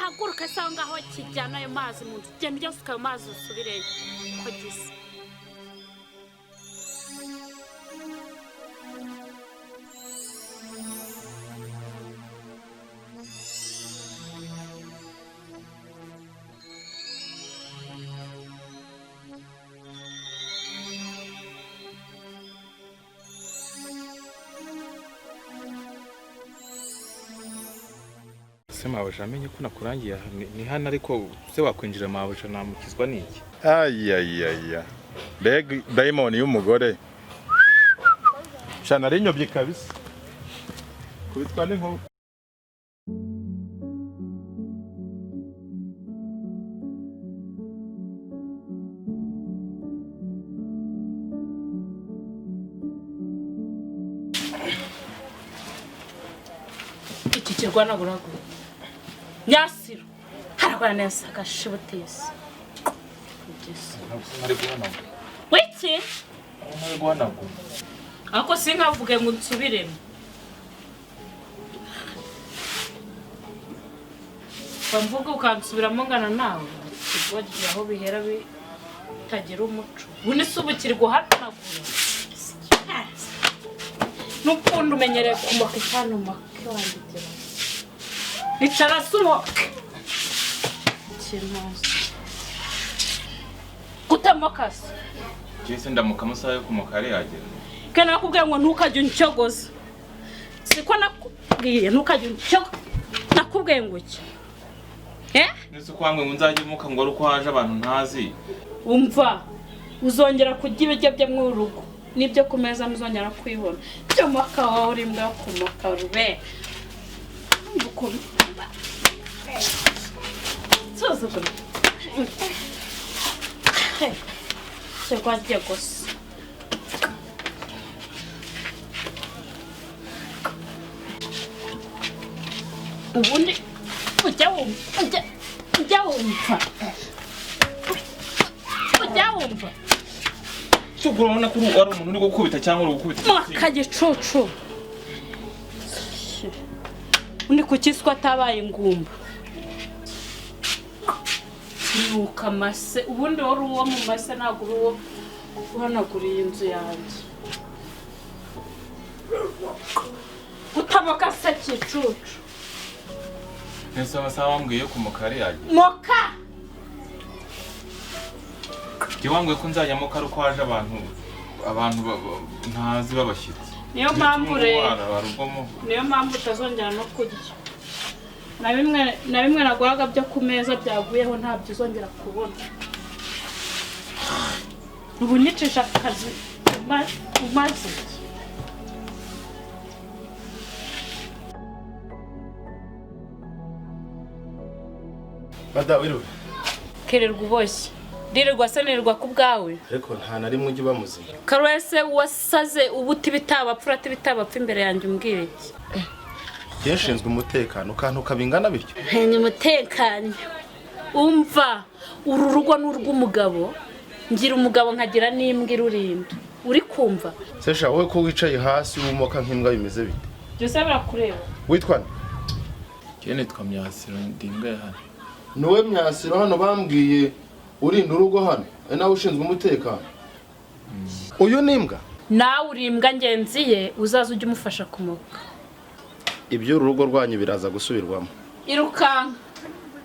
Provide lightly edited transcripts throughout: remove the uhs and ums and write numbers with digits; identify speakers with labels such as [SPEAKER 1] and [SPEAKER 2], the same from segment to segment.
[SPEAKER 1] haguruka sanga aho kijyana ayo mazi mu nzu genda ujya usuka ayo mazi usubireyo ko gisa
[SPEAKER 2] mabuja amenye ko nakurangiye ni hano ariko se wakwinjira mabuja namukizwa niki
[SPEAKER 3] ayayaya mbega diamond y'umugore shana rinyobye kabisa kubitwa n'inkuba
[SPEAKER 1] iki kirwana burago Nyasiro haragwana neza agashibutese wiki ako sinkavuge ngo nsubiremo bamvuga ukansubiramo ngana nawe kibagira aho bihera bitagira umuco bune subukiri guhanagura n'ukundi umenyereye kumaka cyane umake wanditira Nicara sumoke. Chinoso. Kutamokasi.
[SPEAKER 2] Jese ndamuka amasaha yo kumukare yagera.
[SPEAKER 1] Kana nakubwiye ngo ntukajye uncyogoza. Siko nakubwiye ntukajye uncyogoza. Nakubwiye ngo iki?
[SPEAKER 2] Nese kwangwe ngo nzajye muka ngo ruko haje abantu ntazi.
[SPEAKER 1] Umva. Uzongera kujya ibijye bye mu rugo. Nibyo kumeza muzongera kwibona. Cyo maka wawe uri mbwa kumaka rube. Bukombe. Suzugura. Chegou gosto. Ubundi ujya wumva.
[SPEAKER 2] Cyugura ubona ko ari umuntu uri gukubita cyangwa uri gukubita.
[SPEAKER 1] Makagicucu. Undi kukiswa tabaye ingumba. Nuka mase ubundi wari uwo mu mase naguru uwo uhanaguriye inzu yanjye. Utamoka se kicucu.
[SPEAKER 2] Nese amasaha wambwiye ko mukare yagera.
[SPEAKER 1] Moka.
[SPEAKER 2] Kiwangwe ko nzajya muka ruko haje abantu ntazi babashyitsi.
[SPEAKER 1] Niyo mpamvu utazongera no kurya. Na bimwe nagwaga byo ku meza byaguyeho ntabyo uzongera kubona. Ubu nicisha akazi umaze.
[SPEAKER 3] Bada wiru.
[SPEAKER 1] Kererwa uboshye. Ndirirwa senerwa ku bwawe.
[SPEAKER 3] Ariko nta na rimwe ujye bamuzi.
[SPEAKER 1] Karwese wasaze ubuti bitabapfura bitabapfa imbere yanjye umbwire iki.
[SPEAKER 3] Yeshinzwe umutekano kantu kabingana bityo.
[SPEAKER 1] Ni umutekano. Umva uru rugo n'urw'umugabo. Ngira umugabo nkagira n'imbwa irurinda. Uri kumva?
[SPEAKER 3] Sesha wowe ko wicaye hasi umoka nk'imbwa bimeze bite?
[SPEAKER 1] Byose birakureba.
[SPEAKER 3] Witwa
[SPEAKER 2] Kene twamyasiro ndinga hano.
[SPEAKER 3] Nowe myasiro hano bambwiye urinda urugo hano. Nawe ushinzwe umutekano. Uyu nimbwa?
[SPEAKER 1] Nawe urimbwa ngenziye uzaza ujye umufasha kumuka.
[SPEAKER 3] Ibyo urugo rwanyu biraza gusubirwamo.
[SPEAKER 1] Irukanka.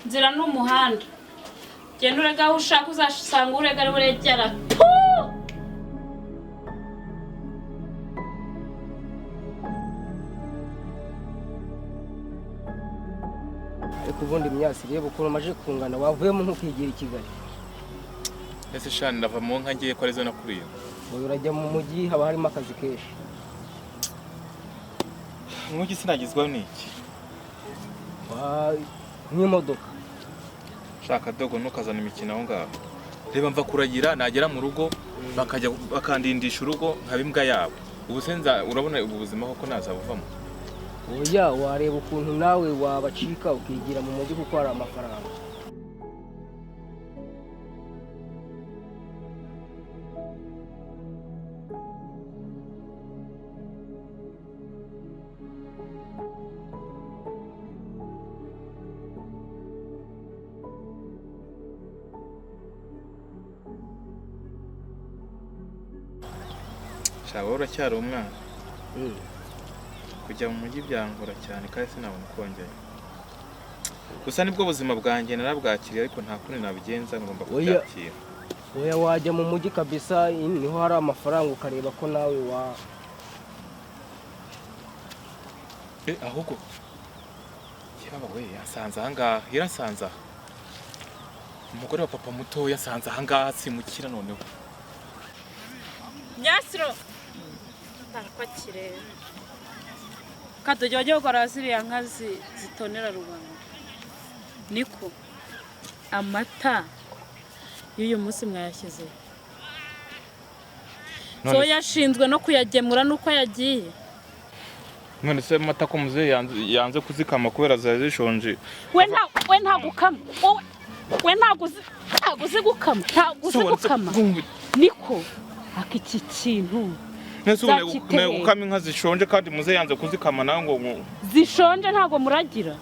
[SPEAKER 1] Nzira n'umuhanda. Genda urega aho ushaka uzasanga urega ari buregera.
[SPEAKER 4] Ariko ubundi myasire bukuru amaje kungana wavuyemo ntukigira i Kigali.
[SPEAKER 2] Nese shani ndava mu nka ngiye ko arizo nakuriye.
[SPEAKER 4] Wowe urajya mu mujyi haba harimo akazi kenshi.
[SPEAKER 2] Mwugi sinagizwa n'iki?
[SPEAKER 4] N'imodoka.
[SPEAKER 2] Shaka dogo ntukazana imikino aho ngaho. Reba mva kuragira nagera mu rugo bakajya bakandindisha urugo nkabimbwa yabo. Ubu senza urabona ubu buzima koko nazabuvamo.
[SPEAKER 4] Oya wareba ukuntu nawe wabacika ukigira mu mujyi kuko hari amafaranga.
[SPEAKER 2] shaba uracyari umwana kujya mu mujyi byangora cyane kandi sinabona ukongera gusa nibwo buzima bwanjye narabwakiriye ariko nta kundi nabigenza ngomba kubyakira.
[SPEAKER 4] Oya wajya mu mujyi kabisa niho hari amafaranga ukareba ko nawe
[SPEAKER 2] ahubwo yaba we yasanze ahangaha yarasanze aha umugore wa papa muto yasanze ahangaha simukira noneho
[SPEAKER 1] Nyasiro ndakwakire katujya wajya gukora ziriya nka zitonera rubanda niko amata y'uyu munsi mwayashyize so yashinzwe no kuyagemura nuko yagiye.
[SPEAKER 2] none se amata ko muze yanze kuzikama kubera zari zishonje
[SPEAKER 1] we nta gukama we ntaguzi gukama niko iki kintu
[SPEAKER 2] nese gukama inka zishonje kandi muze yanze kuzikama nawe ngo
[SPEAKER 1] zishonje ntago muragira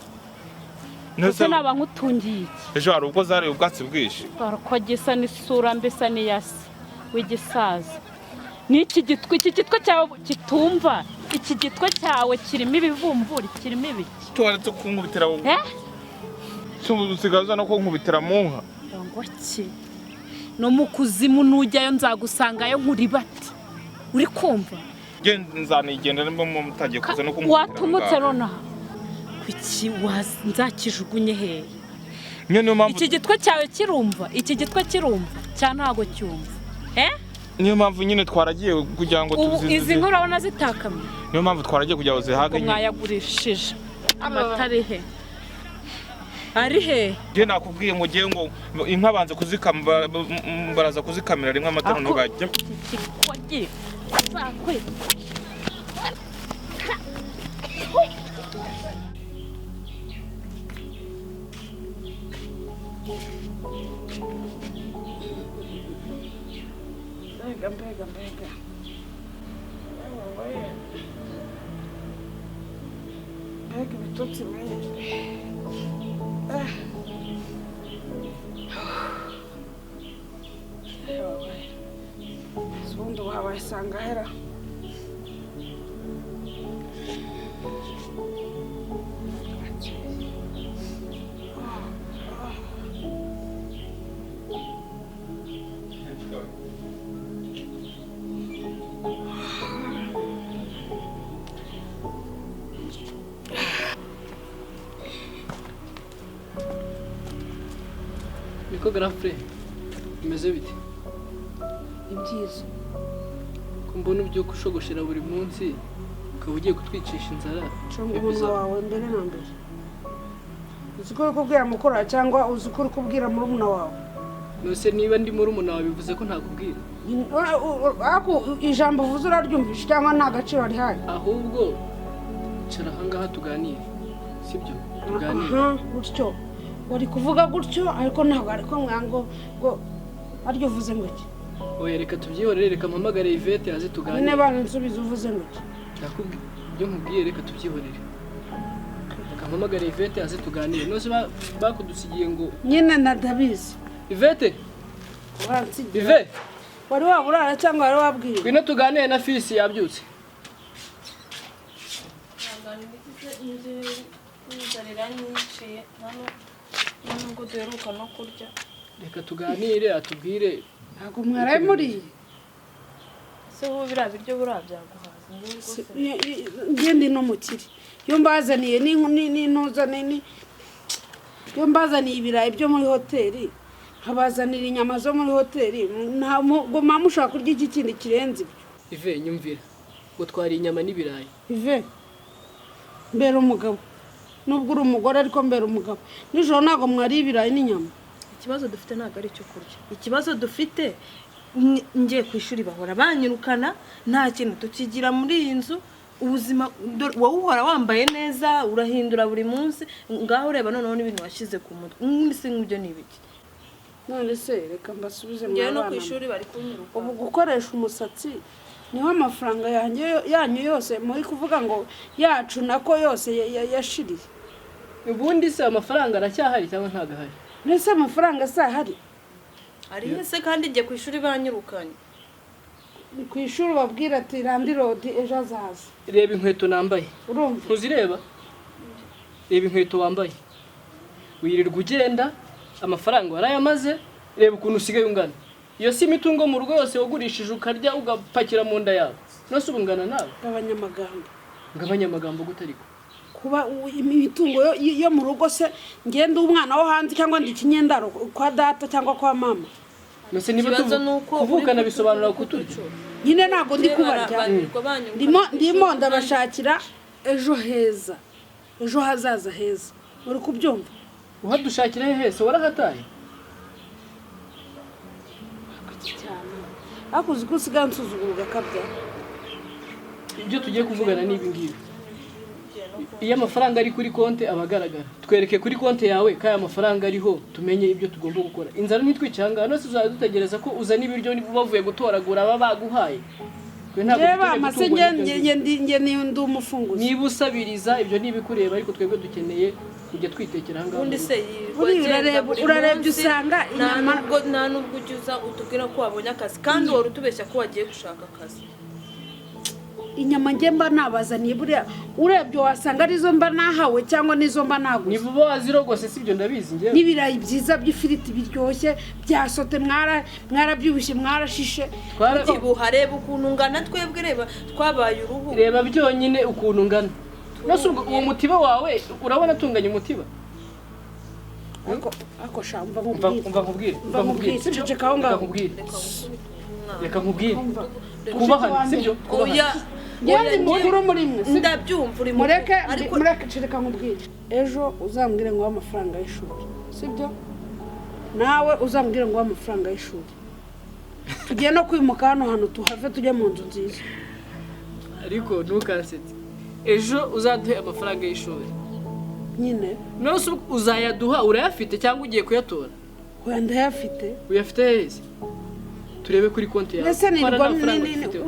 [SPEAKER 1] nese naba nkutungiye iki
[SPEAKER 2] ejo hari ubwo zari ubwatsi bwishi
[SPEAKER 1] ko gisa n'isura mbesa n'iyasi w'igisaza n'iki gitwe cyawe kitumva iki gitwe cyawe kirimo ibivumvuri kirimo ibiki
[SPEAKER 2] tuwaretse kunkubitira usigaza no kunkubitira mu nka
[SPEAKER 1] ngo ki no mu kuzimu nujyayo nzagusangayo nkuri bati uri kumva
[SPEAKER 2] nzanigenda nimba mutagiye kuza no kunkubitira
[SPEAKER 1] watumutse nonaha kuki nzakijugunye hehe iki gitwe cyawe kirumva cya ntago cyumva
[SPEAKER 2] niyo mpamvu nyine twaragiye kugira ngo tuzize
[SPEAKER 1] izi nkuru urabona zitakamye
[SPEAKER 2] niyo mpamvu twaragiye kugira ngo zihage
[SPEAKER 1] mwayagurishije amata ari he
[SPEAKER 2] je nakubwiye ngo giye ngo inka banze kuzikamba baraza kuzikamira rimwe amata no gajya
[SPEAKER 1] kikogi sakwe Mbega. Mbega ibitotsi mwene. Subundi wabasanga hera.
[SPEAKER 5] Niko grafre imeze bite
[SPEAKER 1] Ibyiza
[SPEAKER 5] kumbona ibyo kushogoshera buri munsi ukaba ugiye kutwicisha inzara
[SPEAKER 6] umuntu wawe mbere na mbere uzikuru kubwira mukora cyangwa uzikuru kubwira murumuna wawe
[SPEAKER 5] nose niba ndi murumuna wawe bivuze ko ntakubwira
[SPEAKER 6] ako ijambo uvuze uraryumvisha cyangwa nta gaciro rihaye
[SPEAKER 5] ahubwo cara hangaha tuganire sibyo tuganire
[SPEAKER 6] gutyo wari kuvuga gutyo ariko ntabwo ariko mwango ngo aryo uvuze ngo iki
[SPEAKER 5] oya reka tubyihorere reka mpamagare Yvette aze tuganire
[SPEAKER 6] nyine bansubiza uvuze ngo iki
[SPEAKER 5] nakubwiye ibyo nkubwiye reka tubyihorere reka mpamagare Yvette aze tuganire nose bakudusigiye ngo
[SPEAKER 6] nyine nadabizi
[SPEAKER 5] Yvette
[SPEAKER 6] wansigiye
[SPEAKER 5] Yvette
[SPEAKER 6] wari waburara cyangwa wari wabwiye
[SPEAKER 5] kwino tuganire na Fisi yabyutse
[SPEAKER 1] nubwo duheruka no kurya
[SPEAKER 5] reka tuganire atubwire
[SPEAKER 6] ntabwo mwaraye muriye
[SPEAKER 1] se wowe biriya biryo buriya byaguhaza
[SPEAKER 6] ngende n'umukire iyo mbazaniye n'intuzane iyo mbazaniye ibirayi byo muri hoteli nkabazanira inyama zo muri hoteli ntabwo mama ushaka kurya iki kindi kirenze ibyo
[SPEAKER 5] Ive nyumvira ngo twari inyama n'ibirayi
[SPEAKER 6] Ive mbere umugabo nubwo uri umugore ariko mbere umugabo nijoro ntabwo mwari ibirayi n'inyama
[SPEAKER 7] ikibazo dufite ntabwo ari icyo kurya ikibazo dufite ngiye ku ishuri bahora banyirukana nta kintu tukigira muri iyi nzu ubuzima wowe uhora wambaye neza urahindura buri munsi ngaho ureba noneho n'ibintu washyize ku mutwe se nk'ibyo ni ibiki
[SPEAKER 6] none se reka mbasubize mu
[SPEAKER 7] ngewe no
[SPEAKER 6] bana
[SPEAKER 7] ku ishuri bari kunyiruka
[SPEAKER 6] ubu gukoresha umusatsi niho amafaranga yanyu yose muri kuvuga ngo yacu nako yose yashiriye
[SPEAKER 5] ubundi se amafaranga aracyahari cyangwa ntago ahari
[SPEAKER 6] nese amafaranga se ahari
[SPEAKER 7] ari se kandi ngiye ku ishuri banyirukanye
[SPEAKER 6] ku ishuri babwira ati randirodi ejo azaza
[SPEAKER 5] reba inkweto nambaye
[SPEAKER 6] urumva
[SPEAKER 5] ntuzireba reba inkweto wambaye wirirwa ugenda amafaranga warayamaze reba ukuntu usigaye ungana iyo si imitungo mu rugo yose wagurishije ukarya ugapakira mu nda yawe nose ubu ungana nawe
[SPEAKER 6] abanyamagambo
[SPEAKER 5] ngabanyamagambo gute ariko
[SPEAKER 6] kuba imitungo yo mu rugo se ngenda umwana wo hanze cyangwa ndi kinyendaro kwa data cyangwa kwa mama
[SPEAKER 5] nose niba kuvukana bisobanura kuturya
[SPEAKER 6] nyine ntabwo ndi kubarya ndimo ndabashakira ejo heza ejo hazaza heza uri kubyumva
[SPEAKER 5] uhadushakira hese warahataye
[SPEAKER 6] akuzi ko usigaye nsuzugura ugakabya
[SPEAKER 5] ibyo tugiye kuvugana ni ibi ngibi iyo amafaranga ari kuri konti aba agaragara twereke kuri konti yawe ko aya mafaranga ariho tumenye ibyo tugomba gukora inzara ntitwicanga hano tuzajya dutegereza ko uzana ibiryo bavuye gutoragura baba baguhaye
[SPEAKER 6] reba amasenge ndi umufunguzi
[SPEAKER 5] niba usabiriza ibyo ntibikureba ariko twebwe dukeneye kujya twitekera ahangaha
[SPEAKER 7] ubundi se
[SPEAKER 6] urarebye usanga
[SPEAKER 7] nta nubwo ujya uza utubwira ko wabonye akazi kandi wari utubeshya ko wagiye gushaka akazi
[SPEAKER 6] inyama njye mba nabazaniye buriya urebye wasanga arizo mba nahawe cyangwa nizo mba naguze
[SPEAKER 5] ni vuba wazirogose sibyo ndabizi njyewe
[SPEAKER 6] n'ibirayi byiza by'ifiriti biryoshye byasote mwarabyibushye mwarashishe
[SPEAKER 7] twibuha reba ukuntu ungana twebwe reba twabaye uruhu
[SPEAKER 5] reba byonyine ukuntu ungana nose uwo mutiba wawe urabona atunganya umutiba
[SPEAKER 6] ako shamba
[SPEAKER 5] nkubwire
[SPEAKER 6] ceceka aho ngaho
[SPEAKER 5] reka nkubwire twubahane sibyo
[SPEAKER 6] ndi mukuru muri mwe
[SPEAKER 7] ndabyumva uri
[SPEAKER 6] mureke cereka nkubwire ejo uzambwire ngo amafaranga y'ishuri sibyo nawe uzambwire ngo amafaranga y'ishuri tugiye no kwimuka hano hantu tuhave tujye mu nzu nziza
[SPEAKER 5] ariko ntukasetse ejo uzaduhe amafaranga y'ishuri
[SPEAKER 6] nyine
[SPEAKER 5] nose uzayaduha urayafite cyangwa ugiye kuyatora
[SPEAKER 6] oya ndayafite
[SPEAKER 5] uyafite heza turebe kuri konti yawe
[SPEAKER 6] ese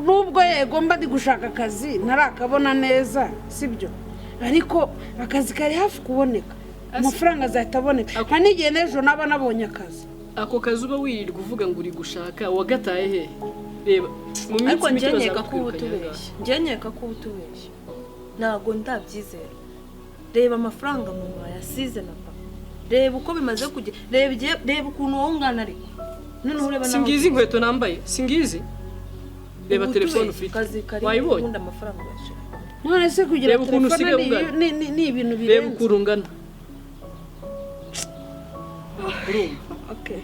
[SPEAKER 6] nubwo yego mba ndi gushaka akazi ntarakabona neza sibyo ariko akazi kari hafi kuboneka amafaranga azahita aboneka nta n'igihe n'ejo naba nabonye akazi
[SPEAKER 5] ako kazi uba wirirwa uvuga ngo uri gushaka wagataye he reba mu
[SPEAKER 7] ariko
[SPEAKER 5] minsi mike
[SPEAKER 7] njyenyeka ko uba utubeshya ntabwo ndabyizera reba amafaranga umuntu wayasize na papa reba uko bimaze kujya reba ukuntu wowe ungana ariko noneho ureba nawe
[SPEAKER 5] singizi inkweto nambaye singizi reba telefone ufite wayibonye
[SPEAKER 6] none se kugira telefone ni ibintu birenze
[SPEAKER 5] reba ukuntu ungana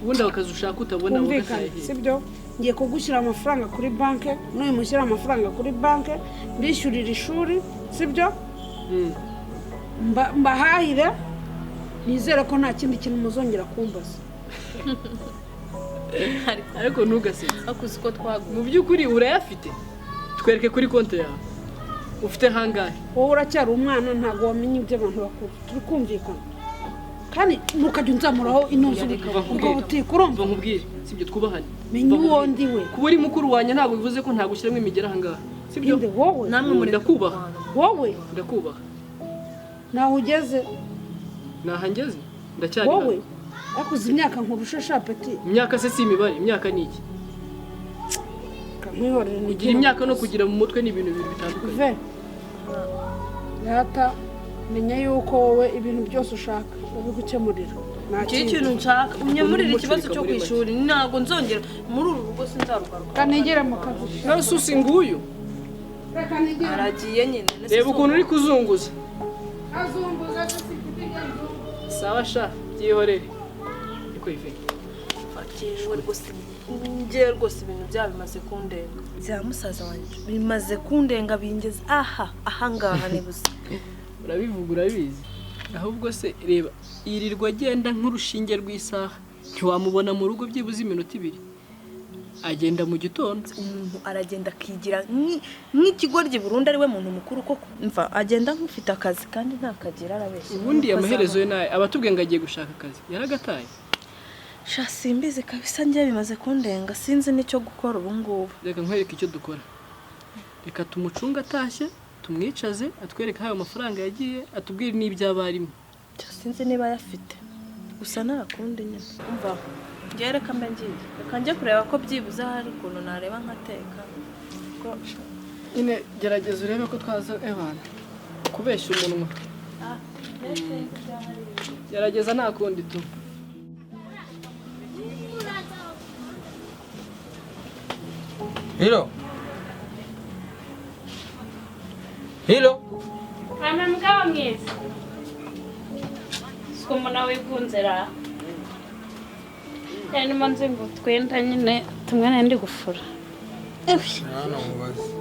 [SPEAKER 5] ubundi akazi ushaka utabona
[SPEAKER 6] wagataye sibyo ngiye kugushyira amafaranga kuri banki n'uyu mushyira amafaranga kuri banki mbishyurira ishuri sibyo mbahahire nizere ko nta kindi kintu muzongera kumbaza
[SPEAKER 5] ariko ntugasetse mu by'ukuri urayafite twereke kuri konti yawe ufite hangahe
[SPEAKER 6] wowe uracyari umwana ntabwo wamenya iby'abantu bakuru turi kumvikana kandi ntukajya unzamuraho intuzi ubwo butike urumva
[SPEAKER 5] nkubwire sibyo twubahane
[SPEAKER 6] menya uwo ndi we
[SPEAKER 5] kuba uri mukuru wanjye ntabwo bivuze ko ntabwo ushyiramo imigera ahangaha sibyo
[SPEAKER 6] wowe
[SPEAKER 7] namwe muri
[SPEAKER 5] ndakubaha
[SPEAKER 6] wowe
[SPEAKER 5] ndakubaha
[SPEAKER 6] naho ugeze
[SPEAKER 5] nahangeze ndacyari
[SPEAKER 6] wowe akuze imyaka nkurusha shapeti
[SPEAKER 5] imyaka se si imibare imyaka ni iki kugira imyaka no kugira mu mutwe ni ibintu bibiri bitandukanye
[SPEAKER 6] rata menya yuko wowe ibintu byose ushaka ubigukemurira
[SPEAKER 7] ikintu nshaka unyemurira ikibazo cyo ku ishuri ntabwo nzongera muri uru rugo sinzarugaruka
[SPEAKER 6] kanegera mu kazi
[SPEAKER 5] nose usi nguyu
[SPEAKER 7] aragiye nyine
[SPEAKER 5] reba ukuntu uri kuzunguza
[SPEAKER 6] azunguza
[SPEAKER 5] sawa sha byihorere niko ifite
[SPEAKER 7] fakijwe rwose ngiye rwose ibintu byaba bimaze kundenga bya musaza wanjye bimaze kundenga bingeze ahangaha nibuze
[SPEAKER 5] urabivuga urabizi ahubwo se reba yirirwa agenda nk'urushinge rw'isaha ntiwamubona mu rugo byibuze iminota 2 agenda mu gitondo
[SPEAKER 7] umuntu aragenda akigira nk'ikigoryi burundu ari we muntu mukuru koko mva agenda nk'ufite akazi kandi nta kagira arabeshya
[SPEAKER 5] ubundi amaherezo ye naye abatubwiye ngo agiye gushaka akazi yaragataye
[SPEAKER 7] sha simbizi kabisa njye bimaze kundenga sinzi n'icyo gukora ubu ngubu
[SPEAKER 5] reka nkwereke icyo dukora reka tumucunga atashye tumwicaze atwereke aho amafaranga yagiye atubwire n'iby'abarimu
[SPEAKER 7] sinzi niba yafite gusa ntakundi nyine umva njye reka mbe ngiye reka njye kureba ko byibuze hari ukuntu nareba nkateka
[SPEAKER 5] nyine gerageza urebe ko twaza ebana kubeshya umunwa gerageza nta kundi tu
[SPEAKER 8] Hilo hilo
[SPEAKER 1] Hana mugabo mwiza. Siko mbona wigunze ra. Yani manze ngo twenda nyine tumwe ndi gufura.
[SPEAKER 8] hano mubaze